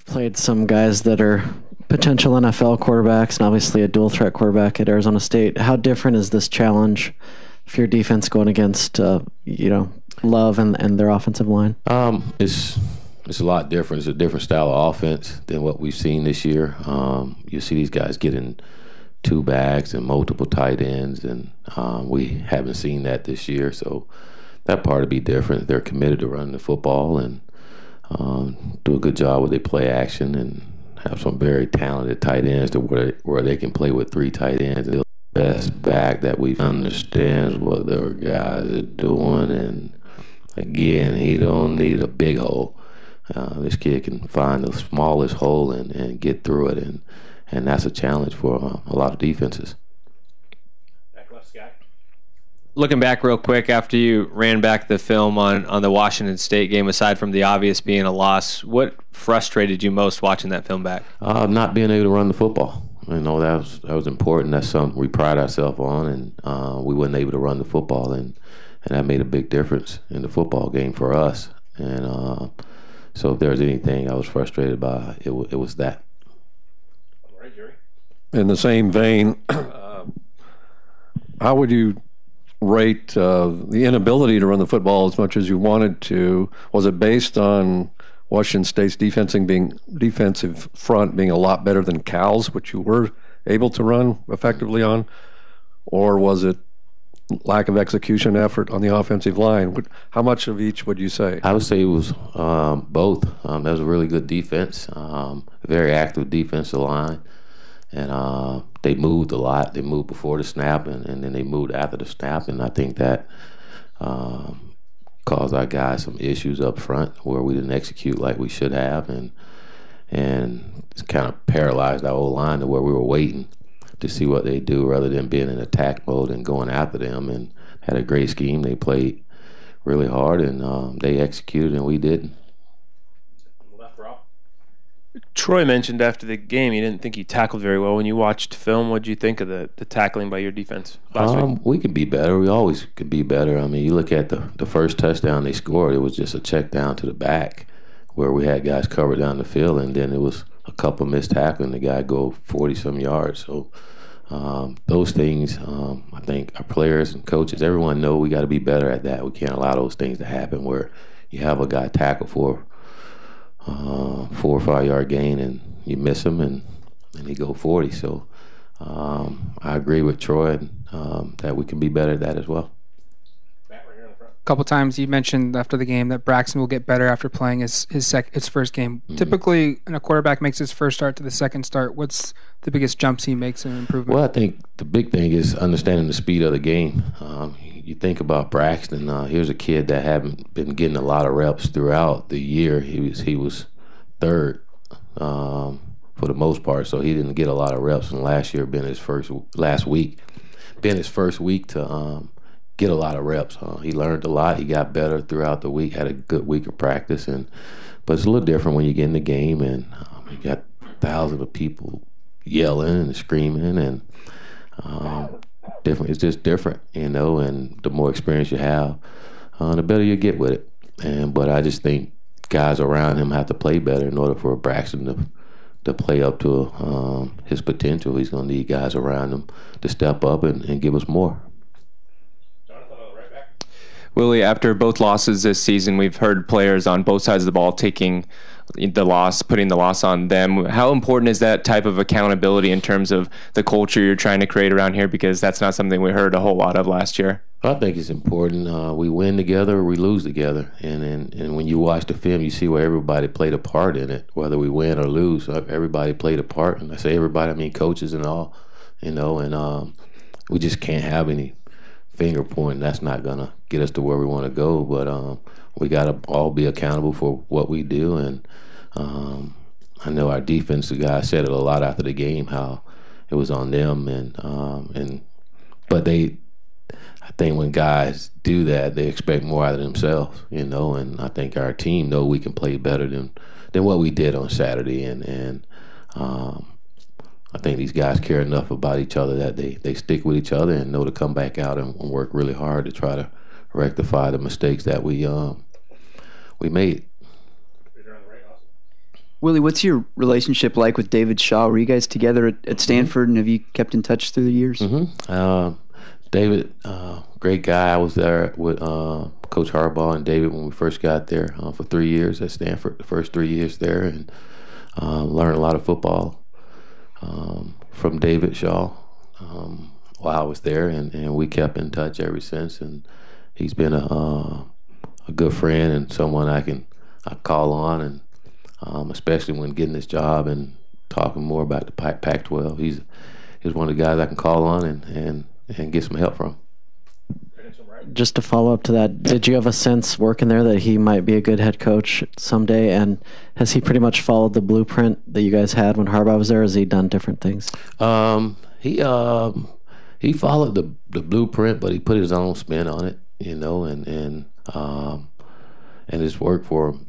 played some guys that are potential NFL quarterbacks and obviously a dual threat quarterback at Arizona State. How different is this challenge for your defense going against, Love and their offensive line? It's a lot different. It's a different style of offense than what we've seen this year. You see these guys getting two backs and multiple tight ends, and we haven't seen that this year. So that part will be different. They're committed to running the football and do a good job with their play action and have some very talented tight ends to where they can play with three tight ends. The best back that we understands what their guys are doing, and again, he don't need a big hole. This kid can find the smallest hole and get through it, and that's a challenge for a lot of defenses. Back left, Scott. Looking back real quick, after you ran back the film on the Washington State game, aside from the obvious being a loss, what frustrated you most watching that film back? Not being able to run the football. That was important. That's something we pride ourselves on, and we weren't able to run the football, and that made a big difference in the football game for us. And so if there was anything I was frustrated by, it was that. All right, Jerry. In the same vein, how would you rate the inability to run the football as much as you wanted to? Was it based on Washington State's defensive front being a lot better than Cal's, which you were able to run effectively on? Or was it lack of execution effort on the offensive line? How much of each would you say? I would say it was both. That was a really good defense, very active defensive line. And they moved a lot. They moved before the snap, and then they moved after the snap. And I think that caused our guys some issues up front where we didn't execute like we should have. And it's kind of paralyzed our whole line to where we were waiting to see what they do rather than being in attack mode and going after them. And had a great scheme. They played really hard, and they executed, and we didn't. Left, Rob. Troy mentioned after the game he didn't think he tackled very well. When you watched film, what did you think of the tackling by your defense last week? We can be better. We always could be better. I mean, you look at the first touchdown they scored, it was just a check down to the back where we had guys covered down the field, and then it was a couple missed tackling. The guy go 40-some yards. So those things, I think our players and coaches, everyone know we got to be better at that. We can't allow those things to happen where you have a guy tackle for 4 or 5 yard gain and you miss him and he go 40. So I agree with Troy that we can be better at that as well. A couple times you mentioned after the game that Braxton will get better after playing his first game. Mm-hmm. Typically, when a quarterback makes his first start to the second start, what's the biggest jumps he makes in improvement? Well, I think the big thing is understanding the speed of the game. You think about Braxton. Here's a kid that haven't been getting a lot of reps throughout the year. He was third for the most part, so he didn't get a lot of reps. And last week been his first week to get a lot of reps. He learned a lot. He got better throughout the week. Had a good week of practice, but it's a little different when you get in the game and you got thousands of people yelling and screaming and different. It's just different, And the more experience you have, the better you get with it. But I just think guys around him have to play better in order for Braxton to play up to his potential. He's going to need guys around him to step up and give us more. Willie, after both losses this season, we've heard players on both sides of the ball taking the loss, putting the loss on them. How important is that type of accountability in terms of the culture you're trying to create around here? Because that's not something we heard a whole lot of last year. I think it's important. We win together or we lose together. And when you watch the film, you see where everybody played a part in it, whether we win or lose. Everybody played a part. And I say everybody, I mean coaches and all, and we just can't have any finger pointing. That's not going to get us to where we want to go. But we got to all be accountable for what we do. And I know our defensive guys said it a lot after the game, how it was on them. But I think when guys do that, they expect more out of themselves, And I think our team know we can play better than what we did on Saturday. And I think these guys care enough about each other that they stick with each other and know to come back out and work really hard to try to rectify the mistakes that we made. Willie, what's your relationship like with David Shaw? Were you guys together at Stanford, and have you kept in touch through the years? David, great guy. I was there with Coach Harbaugh and David when we first got there for 3 years at Stanford, the first 3 years there, and learned a lot of football from David Shaw while I was there, and we kept in touch ever since. And he's been a good friend and someone I call on, and especially when getting this job and talking more about the Pac-12. He's one of the guys I can call on and get some help from. Just to follow up to that, did you have a sense working there that he might be a good head coach someday? And has he pretty much followed the blueprint that you guys had when Harbaugh was there? Or has he done different things? He followed the blueprint, but he put his own spin on it, and it's worked for him.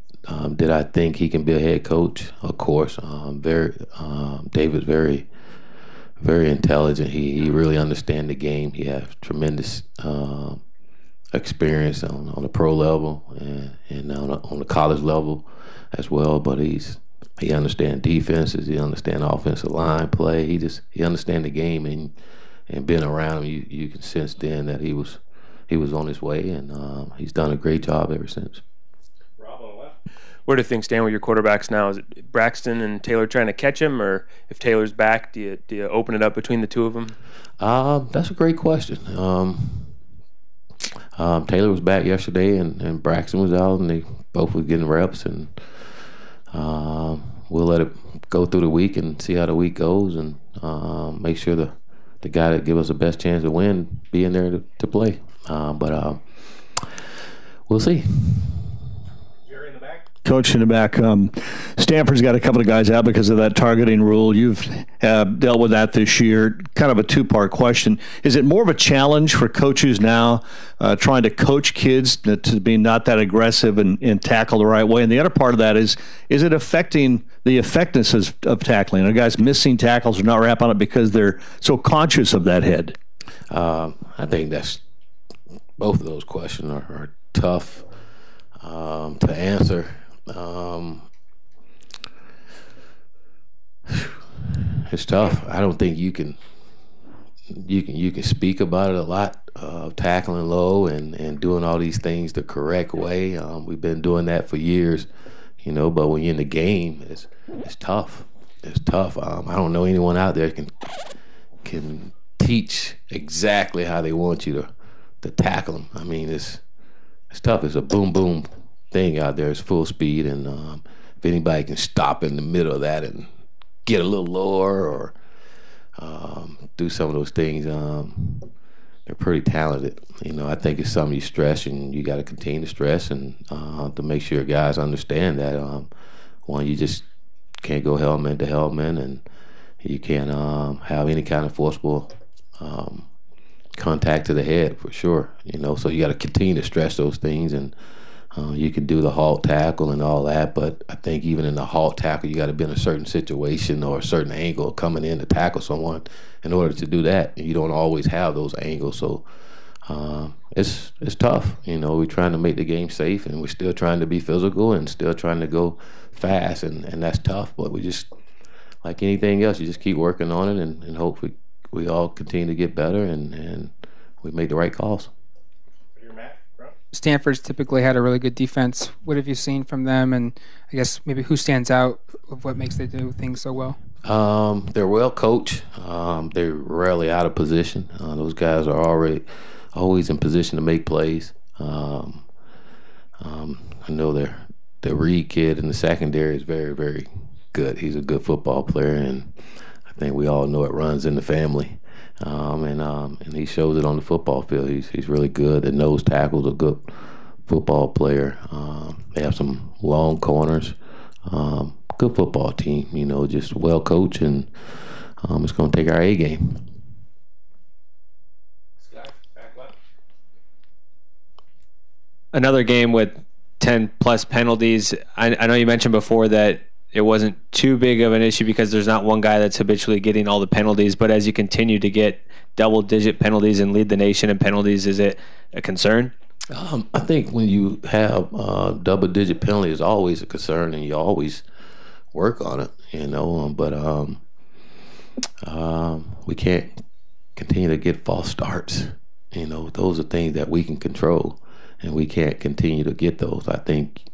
Did I think he can be a head coach? Of course. David's very, very intelligent. He really understands the game. He has tremendous experience on the pro level and on the college level as well. But he understands defenses. He understands offensive line play. He understands the game, and being around him, you can sense then that he was on his way, and he's done a great job ever since. Where do things stand with your quarterbacks now? Is it Braxton and Taylor trying to catch him, or if Taylor's back, do you open it up between the two of them? That's a great question. Taylor was back yesterday, and Braxton was out, and they both were getting reps, and we'll let it go through the week and see how the week goes, and make sure the guy that gives us the best chance to win be in there to play. But we'll see. Coach in the back, Stanford's got a couple of guys out because of that targeting rule. You've dealt with that this year. Kind of a two-part question. Is it more of a challenge for coaches now trying to coach kids to be not that aggressive and tackle the right way? And the other part of that is it affecting the effectiveness of tackling? Are guys missing tackles or not wrapping it because they're so conscious of that head? I think that's both of those questions are tough to answer. It's tough. I don't think you can speak about it a lot, tackling low and doing all these things the correct way. We've been doing that for years, but when you're in the game, it's tough. It's tough. I don't know anyone out there can teach exactly how they want you to tackle them. I mean, it's tough. It's a boom boom thing out there. It's full speed, and if anybody can stop in the middle of that and get a little lower or do some of those things, they're pretty talented. I think it's something you stress, and you got to continue to stress, and to make sure guys understand that one, you just can't go helmet to helmet, and you can't have any kind of forcible contact to the head for sure. So you got to continue to stress those things, and you can do the halt tackle and all that, but I think even in the halt tackle, you got to be in a certain situation or a certain angle coming in to tackle someone in order to do that. And you don't always have those angles, so it's tough. We're trying to make the game safe, and we're still trying to be physical and still trying to go fast, and that's tough. But we just, like anything else, you just keep working on it and hope we all continue to get better and we make the right calls. Stanford's typically had a really good defense. What have you seen from them, and I guess maybe who stands out of what makes they do things so well? They're well coached. They're rarely out of position. Those guys are always in position to make plays. I know the Reed kid in the secondary is very, very good. He's a good football player, and I think we all know it runs in the family. And he shows it on the football field. He's really good. The nose tackle's a good football player. They have some long corners. Good football team, just well coached, and it's going to take our A game. Another game with 10-plus penalties. I know you mentioned before that it wasn't too big of an issue because there's not one guy that's habitually getting all the penalties, but as you continue to get double-digit penalties and lead the nation in penalties, is it a concern? I think when you have double-digit penalties, it's always a concern, and you always work on it, but we can't continue to get false starts. Those are things that we can control, and we can't continue to get those. I think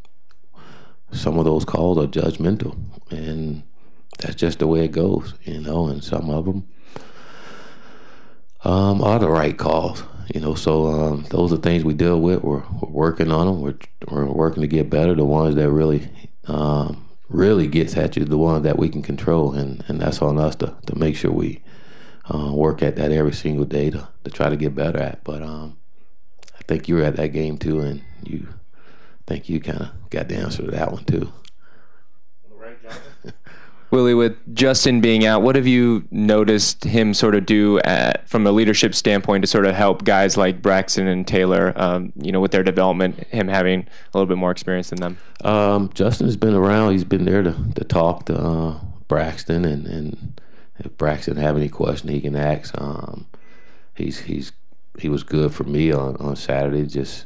some of those calls are judgmental, and that's just the way it goes, and some of them are the right calls, so those are things we deal with. We're working on them. We're working to get better. The ones that really gets at you, the ones that we can control, and that's on us to make sure we work at that every single day to try to get better at. But I think you were at that game too, and you kind of got the answer to that one too. Willie, with Justin being out, what have you noticed him sort of do from a leadership standpoint to sort of help guys like Braxton and Taylor, with their development, him having a little bit more experience than them? Justin's been around. He's been there to talk to Braxton, and if Braxton have any question, he can ask. He was good for me on Saturday, just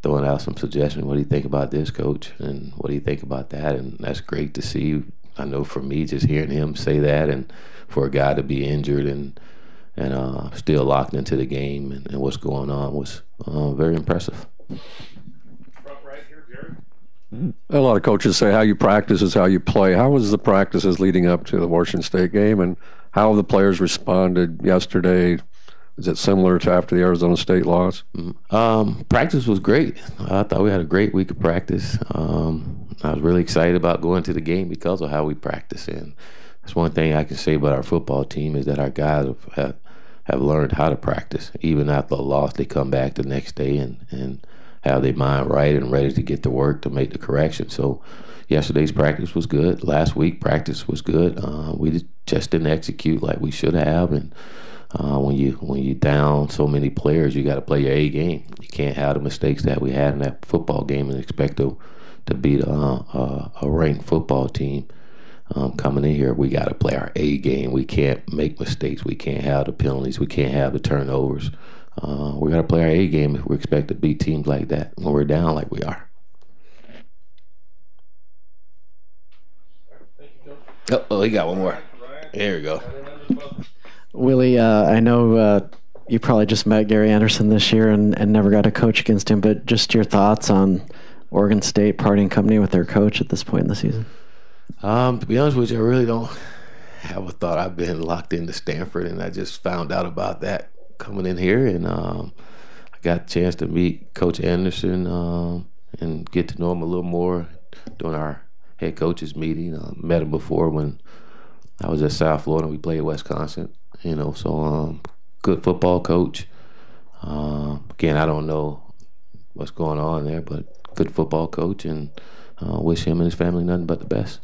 throwing out some suggestions. What do you think about this, Coach? And what do you think about that? And that's great to see. I know for me, just hearing him say that, and for a guy to be injured and still locked into the game and what's going on was very impressive. Front right here, Jerry. A lot of coaches say how you practice is how you play. How was the practices leading up to the Washington State game, and how have the players responded yesterday? Is it similar to after the Arizona State loss? Practice was great. I thought we had a great week of practice. I was really excited about going to the game because of how we practice. And that's one thing I can say about our football team is that our guys have learned how to practice. Even after a loss, they come back the next day and have their mind right and ready to get to work to make the correction. So yesterday's practice was good. Last week practice was good. We just didn't execute like we should have. And when you down so many players, you got to play your A game. You can't have the mistakes that we had in that football game and expect to beat a ranked football team coming in here. We got to play our A game. We can't make mistakes. We can't have the penalties. We can't have the turnovers. We got to play our A game if we expect to beat teams like that when we're down like we are. Oh, he got one more. Here we go. Willie, I know you probably just met Gary Anderson this year and never got to coach against him, but just your thoughts on Oregon State parting company with their coach at this point in the season? To be honest with you, I really don't have a thought. I've been locked into Stanford, and I just found out about that coming in here, and I got a chance to meet Coach Anderson and get to know him a little more during our head coaches meeting. Met him before when I was at South Florida. We played Wisconsin, so good football coach. Again, I don't know what's going on there, but good football coach, and wish him and his family nothing but the best.